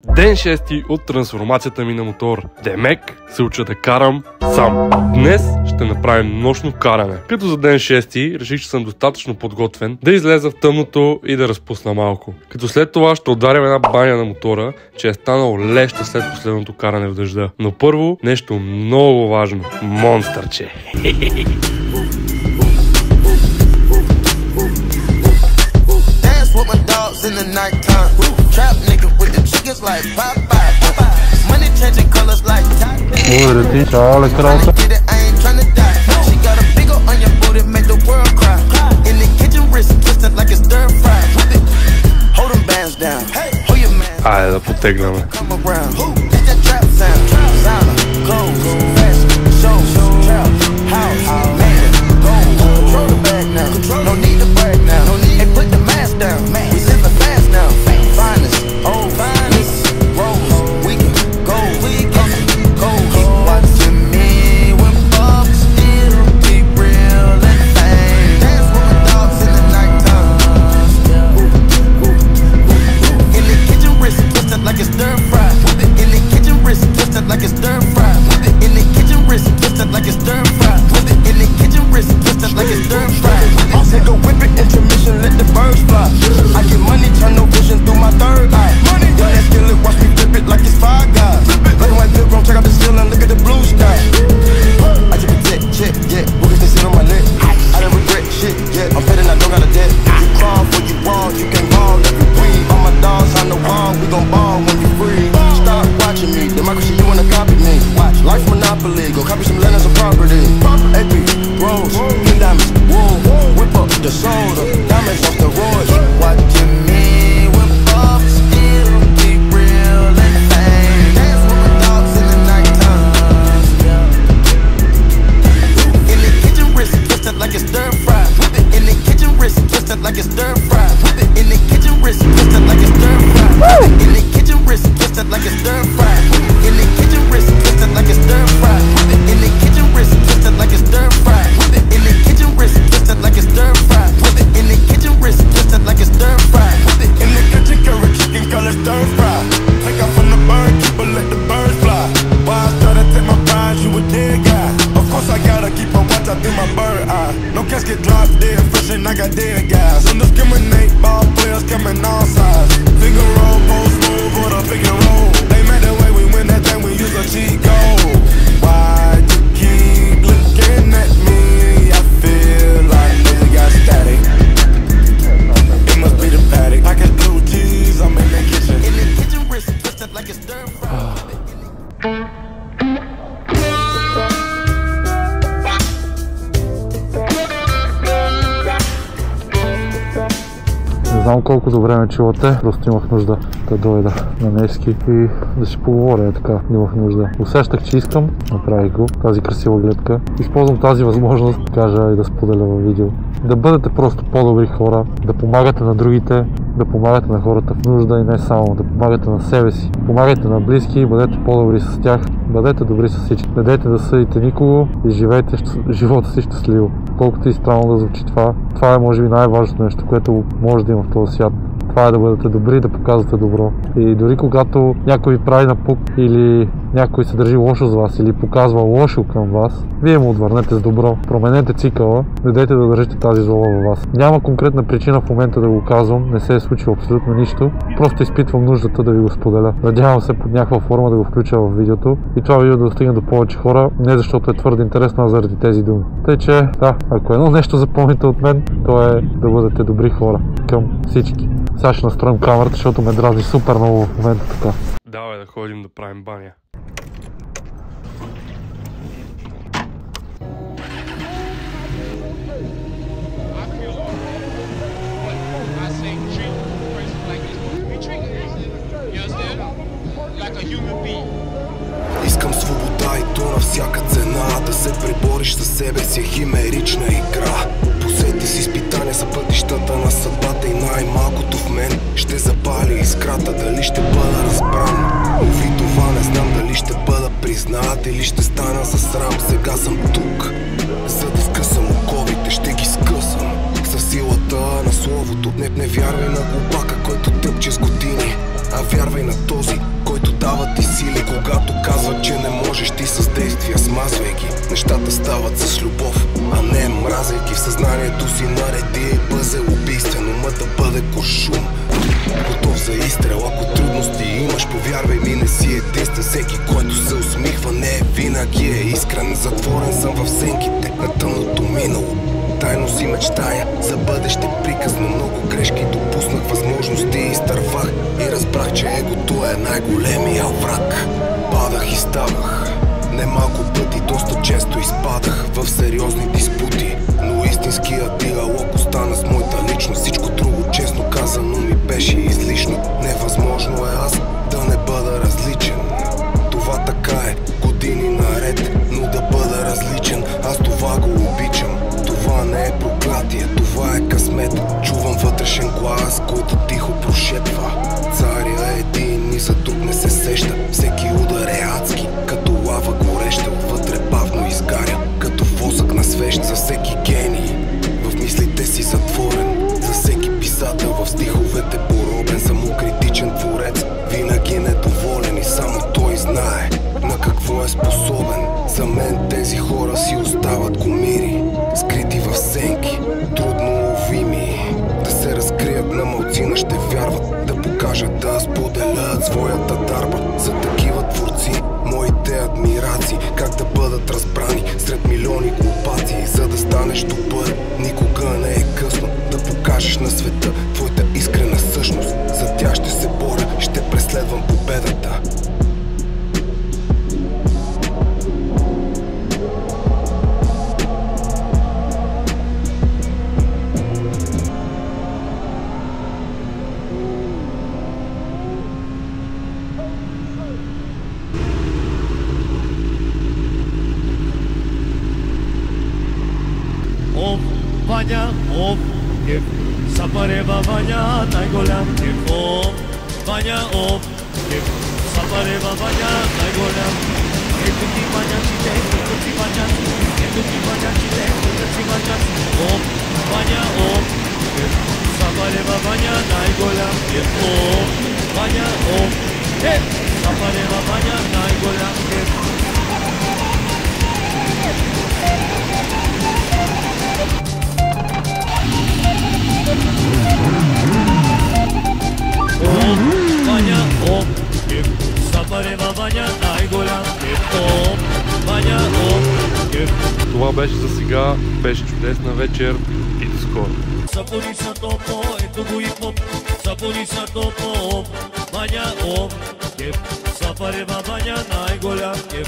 Ден 6 от трансформацията ми на мотор. Демек се уча да карам сам. Днес ще направим нощно каране. Като за ден 6 реших, че съм достатъчно подготвен да излеза в тъмното и да разпусна малко. Като след това ще ударим една баня на мотора, че е станал леща след последното каране в дъжда. Но първо нещо много важно. Монстърче. In the nighttime, trap nigga with the chickens like Popeye. Money changing colors like Tide. Get it, I ain't tryna die. She got a big ol' onion booty, make the world cry. In the kitchen, wrist twisted like it's stir fry. Hold them bands down. Hold your man. Айде да потегляме. Come around. It's that trap sound. Sound, gold, fashion, show, trap, house, man, gold. Control the bag now. No need to brag now. Hey, put the mask down. We living fast now. Finest, old, finest, rose. We can go, go. Keep watching me when Bob still be real and fame. Dance with my dogs in the nighttime. In the kitchen, wrist twisted like it's stir fry. In the kitchen, wrist twisted like it's stir fry. In the kitchen, wrist twisted like it's stir fry. In the kitchen, wrist twisted like it's stir fry. I'll take a whip it, intermission, let the birds fly. I get money, turn no vision through my third eye. Money, yeah, that skillet, watch me flip it like it's Five Guys. Black and white pilgrim, check out the ceiling, look at the blue sky. I just protect, check, yeah, boogers they sit on my neck. I don't regret shit, yeah, I'm betting I don't got a debt. You crawl for you walk, you can ball, let me breathe. All my dogs on the wall, we gon' ball when you free. Stop watching me, democracy, you wanna copy me. Watch, life monopoly, go copy some land and some property. AP, rose, pin diamonds, wool, whip up the soda, diamonds off the road. Keep watching me when Bob still be real and fame. Dance with my dogs in the nighttime. In the kitchen, wrist twisted like it's stir fry. In the kitchen, wrist twisted like it's stir fry. In the kitchen, wrist twisted like it's stir fry. In the kitchen, wrist twisted like it's stir fry. In the kitchen, wrist twisted like it's stir fry. In the kitchen, wrist twisted like it's stir fry. In the kitchen, wrist twisted like it's stir fry. In the kitchen, wrist twisted like it's stir fry. In the kitchen, curry chicken color stir fry. Take off from the bird, keep it, let the birds fly. Why I started to take my prize, you a dead guy. Of course I gotta keep a watch out through my bird eye. No casket drop dead, fresh and I got dead guys. Don't discriminate, ball players coming all sides. Finger roll, post move, or the pick and roll. They mad the way we win that thing, we use a cheat code. Why you keep looking at me? I feel like nigga got static. It must be the paddock. I got blue cheese, I'm in the kitchen. In the kitchen, wrist twisted like it's stir fry. Не знам колко добре ме чувате, просто имах нужда да дойда на Невски и да си поговоря така, имах нужда. Усещах, че искам, направих го, тази красива гледка. Използвам тази възможност да кажа и да споделя във видео. Да бъдете просто по-добри хора, да помагате на другите, да помагате на хората в нужда и не само, да помагате на себе си. Помагайте на близки, бъдете по-добри с тях, бъдете добри с всички. Не дайте да съдите никого и живейте живота си щастливо. Колкото и странно да звучи това е може би най-важното нещо, което може да има в този свят. Това е да бъдете добри, да показвате добро. И дори когато някой ви прави напук или някой се държи лошо с вас или показва лошо към вас, вие му отвърнете с добро. Променете цикъла, не дайте да държите тази злоба във вас. Няма конкретна причина в момента да го казвам, не се е случило абсолютно нищо. Просто изпитвам нуждата да ви го споделя. Надявам се под някаква форма да го включа в видеото и това видео да достигне до повече хора, не защото е твърде интересно, а заради тези думи. Тъй че, да, ако едно нещо запомните от мен, то е да бъдете добри хора към всички. Сега ще настроим камерата, защото ме дразни супер много в момента така. Давай да ходим да правим баня. Искам свобода и то на всяка цена. Да се пребориш със себе си е химерична игра. Посети с изпитания са пътищата на съдбата и най-малкото в мен ще запали искрата. Дали ще бъда разбран? Ови това не знам, дали ще бъда признат или ще стана за срам. Сега съм тук, за да скъсам оковите, ще ги скъсам със силата на словото. Не вярвай на глупака, който тъпче с години. а вярвай на този, който дава ти сили. Когато казват, че не можеш, ти с действия смазвай ги. Нещата стават с любов, а не мразейки. В съзнанието си нареди бъзе убийствено, ма да бъде куршум, готов за изстрел. Ако трудности имаш, повярвай ми, не си единствен. Всеки, който се усмихва, не винаги е искрен. Затворен съм в сенките на тъмното минало, тайно си мечтая за бъдеще приказно. Много грешки допуснах, възможности изтървах и разбрах, че егото е най-големия враг. Падах и ставах немалко пъти, доста често изпадах в сериозни диспути, но истинският диалог остана с моята личност. Всичко друго, честно казано, ми беше излишно. Невъзможно е аз да не бъда различен. Това така е години наред, но да бъда различен, аз това го обичам. Това не е проклятие, това е късмет. Чувам вътрешен глас, който тихо прошепва: царя е един и за друг не се сеща. Всеки удар е адски, като лава гореща. Отвътре бавно изгаря, като восък на свещ. За всеки гений в мислите си затворен, за всеки писател в стиховете поробен. Самокритичен творец, винаги недоволен, и само той знае на какво е способен. За мен тези хора си остават кумири, скрити в сенки, трудно уловими. Да се разкрият на малцина ще вярват, да покажат, да споделят своята дарба. За такива творци моите адмирации, как да бъдат разбрани сред милиони глупаци. За да станеш добър, никога не е късно да покажеш на света твоята искрена същност. За тях ще се боря, ще преследвам победата. Ваня, оп, кеф, Сапарева Ваня, най-голям кеф. Оп, Ваня, оп, кеф, Сапарева Ваня, най-голям. Ето ти ванячите, ето ти ваняци, ето ти ванячите, ето ти ваняци. Оп, Ваня, оп, кеф, Сапарева Ваня, най-голям кеф. Оп, Ваня, оп, кеф, Сапарева Ваня, най-голям кеф. Ваня, оп, кеф, Сапарева Ваня, най-голям кеф. Оп, Ваня, оп, кеф. Това беше за сега, беше чудесна вечер и до скоро. Сапори са топо, ето го и поп. Сапори са топо, Ваня, оп, кеф, Сапарева Ваня, най-голям кеф.